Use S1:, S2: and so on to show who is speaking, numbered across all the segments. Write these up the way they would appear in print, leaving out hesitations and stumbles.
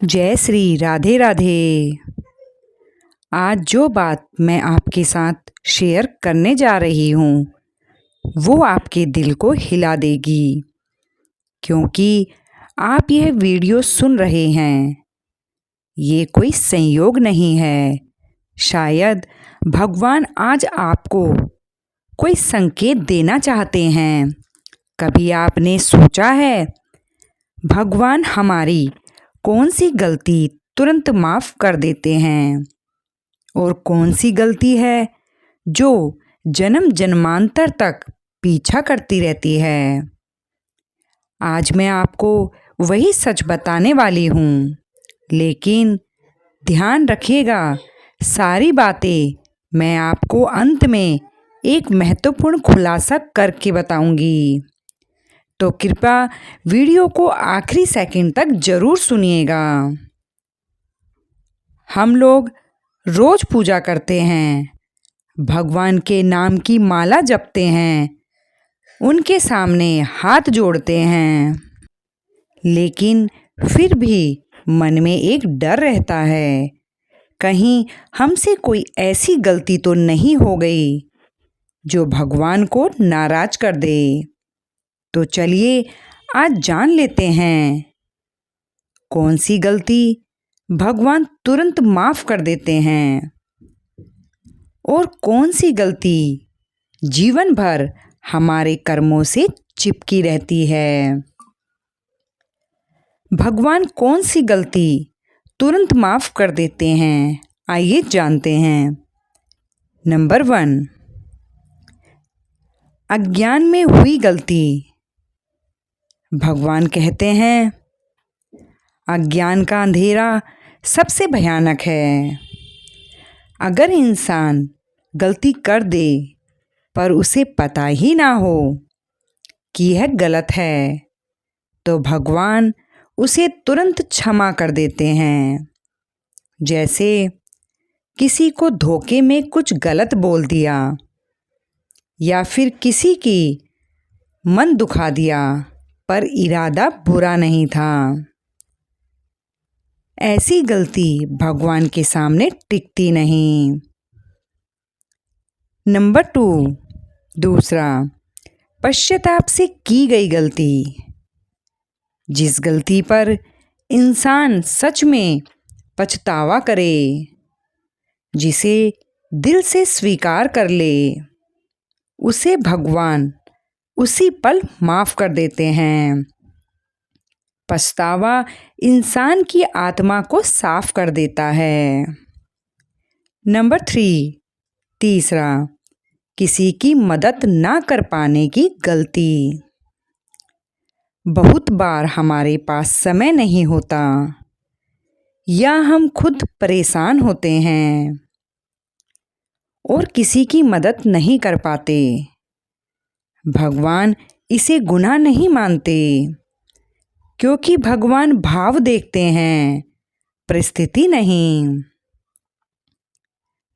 S1: जय श्री राधे राधे। आज जो बात मैं आपके साथ शेयर करने जा रही हूँ वो आपके दिल को हिला देगी, क्योंकि आप यह वीडियो सुन रहे हैं। ये कोई संयोग नहीं है। शायद भगवान आज आपको कोई संकेत देना चाहते हैं। कभी आपने सोचा है भगवान हमारी कौन सी गलती तुरंत माफ़ कर देते हैं और कौन सी गलती है जो जन्म जन्मांतर तक पीछा करती रहती है? आज मैं आपको वही सच बताने वाली हूँ, लेकिन ध्यान रखिएगा, सारी बातें मैं आपको अंत में एक महत्वपूर्ण खुलासा करके बताऊंगी। तो कृपया वीडियो को आखिरी सेकंड तक ज़रूर सुनिएगा। हम लोग रोज़ पूजा करते हैं, भगवान के नाम की माला जपते हैं, उनके सामने हाथ जोड़ते हैं, लेकिन फिर भी मन में एक डर रहता है, कहीं हमसे कोई ऐसी गलती तो नहीं हो गई जो भगवान को नाराज कर दे। तो चलिए आज जान लेते हैं कौन सी गलती भगवान तुरंत माफ़ कर देते हैं और कौन सी गलती जीवन भर हमारे कर्मों से चिपकी रहती है। भगवान कौन सी गलती तुरंत माफ़ कर देते हैं, आइए जानते हैं। नंबर 1, अज्ञान में हुई गलती। भगवान कहते हैं अज्ञान का अंधेरा सबसे भयानक है। अगर इंसान गलती कर दे पर उसे पता ही ना हो कि यह गलत है, तो भगवान उसे तुरंत क्षमा कर देते हैं। जैसे किसी को धोखे में कुछ गलत बोल दिया या फिर किसी की मन दुखा दिया पर इरादा बुरा नहीं था। ऐसी गलती भगवान के सामने टिकती नहीं। नंबर 2, दूसरा, पश्चाताप से की गई गलती। जिस गलती पर इंसान सच में पछतावा करे, जिसे दिल से स्वीकार कर ले, उसे भगवान उसी पल माफ़ कर देते हैं। पछतावा इंसान की आत्मा को साफ कर देता है। नंबर 3, तीसरा, किसी की मदद ना कर पाने की गलती। बहुत बार हमारे पास समय नहीं होता या हम खुद परेशान होते हैं और किसी की मदद नहीं कर पाते। भगवान इसे गुनाह नहीं मानते, क्योंकि भगवान भाव देखते हैं, परिस्थिति नहीं।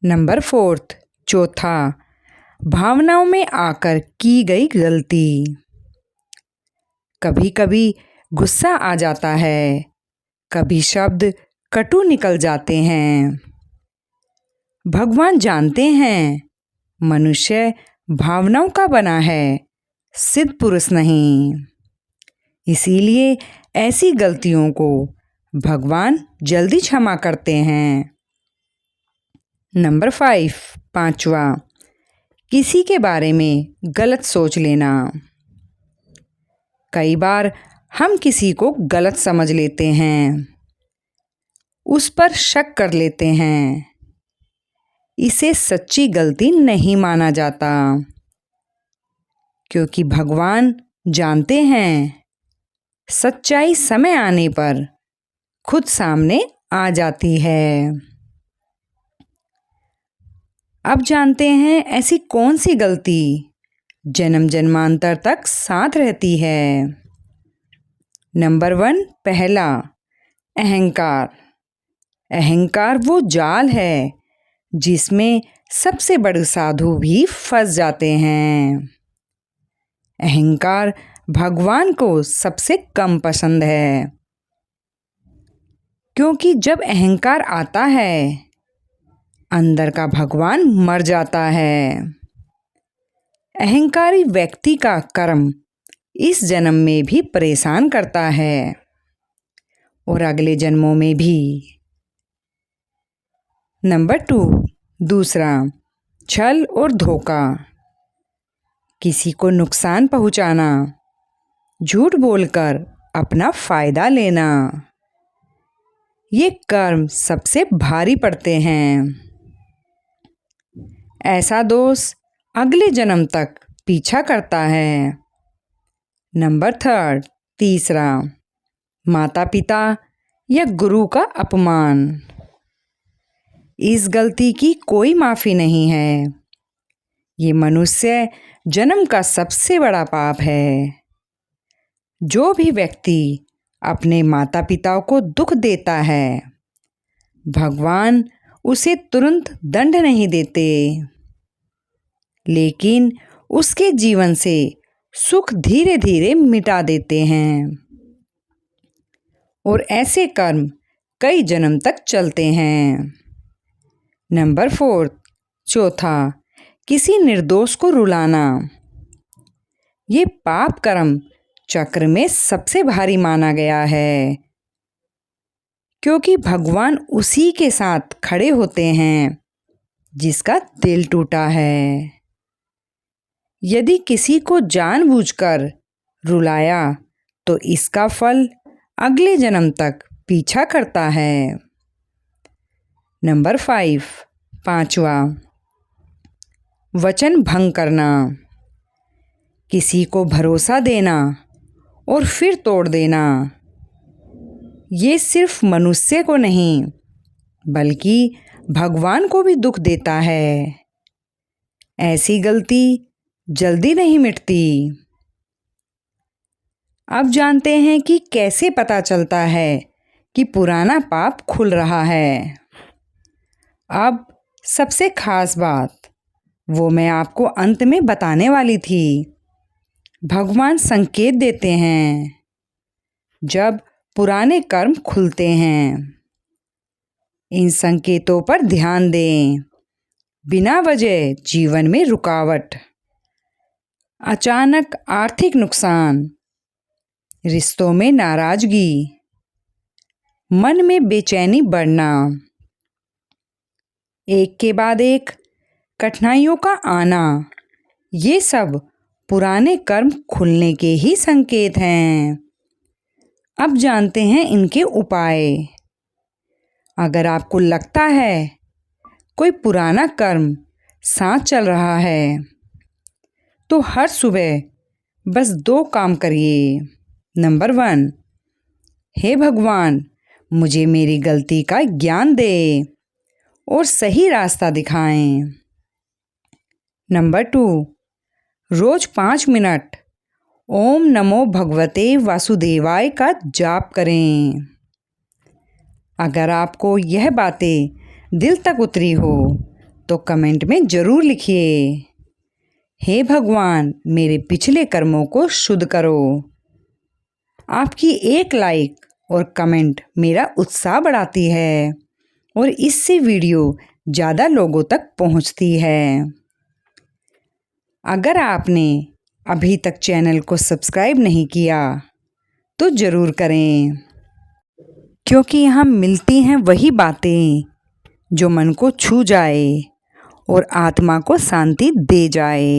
S1: नंबर 4, चौथा, भावनाओं में आकर की गई गलती। कभी कभी गुस्सा आ जाता है, कभी शब्द कटु निकल जाते हैं। भगवान जानते हैं मनुष्य भावनाओं का बना है, सिद्ध पुरुष नहीं। इसीलिए ऐसी गलतियों को भगवान जल्दी क्षमा करते हैं। नंबर 5, पांचवा, किसी के बारे में गलत सोच लेना। कई बार हम किसी को गलत समझ लेते हैं, उस पर शक कर लेते हैं। इसे सच्ची गलती नहीं माना जाता, क्योंकि भगवान जानते हैं सच्चाई समय आने पर खुद सामने आ जाती है। अब जानते हैं ऐसी कौन सी गलती जन्म जन्मांतर तक साथ रहती है। नंबर 1, पहला, अहंकार। अहंकार वो जाल है जिसमें सबसे बड़े साधु भी फंस जाते हैं। अहंकार भगवान को सबसे कम पसंद है। क्योंकि जब अहंकार आता है अंदर का भगवान मर जाता है। अहंकारी व्यक्ति का कर्म इस जन्म में भी परेशान करता है और अगले जन्मों में भी। नंबर 2, दूसरा, छल और धोखा। किसी को नुकसान पहुंचाना, झूठ बोलकर अपना फायदा लेना, ये कर्म सबसे भारी पड़ते हैं। ऐसा दोष अगले जन्म तक पीछा करता है। नंबर 3, तीसरा, माता पिता या गुरु का अपमान। इस गलती की कोई माफ़ी नहीं है। ये मनुष्य जन्म का सबसे बड़ा पाप है। जो भी व्यक्ति अपने माता पिता को दुख देता है, भगवान उसे तुरंत दंड नहीं देते, लेकिन उसके जीवन से सुख धीरे धीरे मिटा देते हैं और ऐसे कर्म कई जन्म तक चलते हैं। नंबर 4, चौथा, किसी निर्दोष को रुलाना। ये पाप कर्म चक्र में सबसे भारी माना गया है, क्योंकि भगवान उसी के साथ खड़े होते हैं जिसका दिल टूटा है। यदि किसी को जानबूझकर रुलाया तो इसका फल अगले जन्म तक पीछा करता है। नंबर 5, पांचवा, वचन भंग करना। किसी को भरोसा देना और फिर तोड़ देना, ये सिर्फ मनुष्य को नहीं बल्कि भगवान को भी दुख देता है। ऐसी गलती जल्दी नहीं मिटती। अब जानते हैं कि कैसे पता चलता है कि पुराना पाप खुल रहा है। अब सबसे खास बात वो मैं आपको अंत में बताने वाली थी। भगवान संकेत देते हैं जब पुराने कर्म खुलते हैं। इन संकेतों पर ध्यान दें। बिना वजह जीवन में रुकावट, अचानक आर्थिक नुकसान, रिश्तों में नाराजगी, मन में बेचैनी बढ़ना, एक के बाद एक कठिनाइयों का आना, ये सब पुराने कर्म खुलने के ही संकेत हैं। अब जानते हैं इनके उपाय। अगर आपको लगता है कोई पुराना कर्म साथ चल रहा है तो हर सुबह बस 2 काम करिए। नंबर 1, हे भगवान, मुझे मेरी गलती का ज्ञान दे और सही रास्ता दिखाएं। नंबर 2, रोज 5 मिनट ओम नमो भगवते वासुदेवाय का जाप करें। अगर आपको यह बातें दिल तक उतरी हो तो कमेंट में ज़रूर लिखिए, हे भगवान, मेरे पिछले कर्मों को शुद्ध करो। आपकी एक लाइक और कमेंट मेरा उत्साह बढ़ाती है और इससे वीडियो ज़्यादा लोगों तक पहुंचती है। अगर आपने अभी तक चैनल को सब्सक्राइब नहीं किया तो ज़रूर करें, क्योंकि यहाँ मिलती हैं वही बातें जो मन को छू जाए और आत्मा को शांति दे जाए।